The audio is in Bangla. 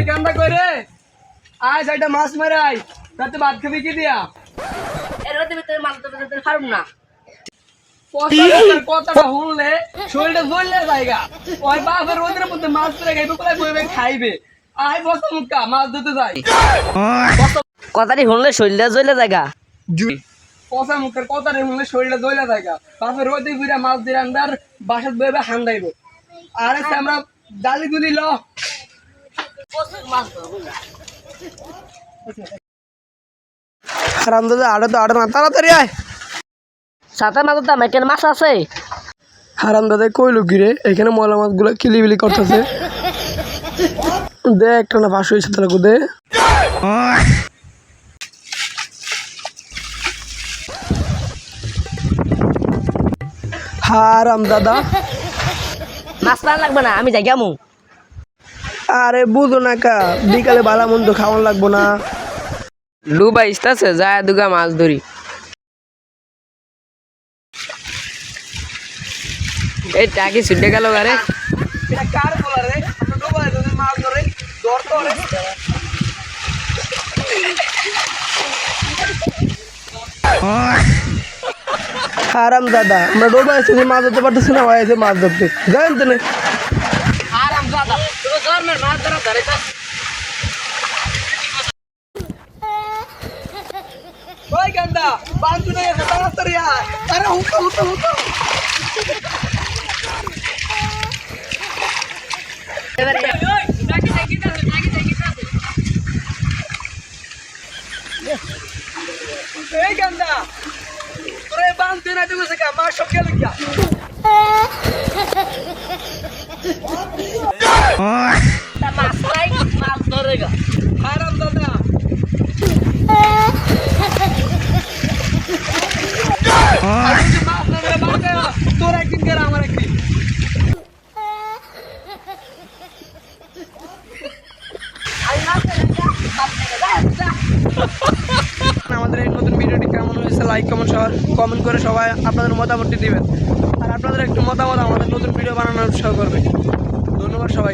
কান্দা করে আয় সাইডটা মাছ মারে আয় তাতে ভাত খাবি কি দিয়া এর ভিতরে মাছ ধরতে পারুম না। কথাটা শুনলে শরীরটা জ্বললে জায়গা ওই বাপের রোদের মধ্যে মাছ ধরে খাইবে কোথায় বইবে খাইবে আয় বসা মুখা মাছ ধরতে যাই কথাটি শুনলে শরীরটা জ্বলে জায়গা পচা মুখের কথাটা শুনলে শরীরটা জ্বলে জায়গা বাপের রোদে ঘুরে মাছ দিয়ে আন্দার বাসাত বইবে হান্দাইব আরে আমরা ডালি গুলি ল হারাম দাদা আড়ে তো আড়ে না তাড়াতাড়ি আয় সাথে মাছ দাম এখানে মাছ আছে। হারাম দাদা কইলো কি রে এখানে ময়লা মাছগুলো কিলিবিলি করতেছে দে একটা না 500 হয়েছে তারা দে হারাম দাদা মাছ পাওয়া লাগবে না আমি যাই কেমন। আরে বুঝো না কা বিকালে বালা মন্দ খাওয়ান লাগবো না লুবা ইস্তাছে যায় দুগা মাছ ধরি এই টাকি ছুটে গেল গারে এটা কার বলা রে আমরা ডোবায় যদি মাছ ধরে ধর তো রে হারাম দাদা আমরা ডোবায় যদি মাছ ধরতে পারতেছি না ভাই এসে মাছ ধরতে জানেন তো না আরাম দাদা তো গরমের মাছ ধরা ধরে তা ওই গান্দা বান্ধু না এসে তাড়াতাড়ি আয় আরে হুকা হুকা হুকা এবারে এই গান্দা তোরে বান্ধু না তুমি সে মাছ সব গেল কি মাছ নাই মাছ ধরেগা হারাম দাদা মাছ না ধরে বাঁধে তোর একদিন করে আমার একদিন আমাদের এই নতুন ভিডিওটি কেমন হয়েছে লাইক কমেন্ট করে সবাই আপনাদের মতামতটি দিবেন আর আপনাদের একটু মতামত আমাদের নতুন ভিডিও বানানোর উৎসাহ করবে ধন্যবাদ সবাই।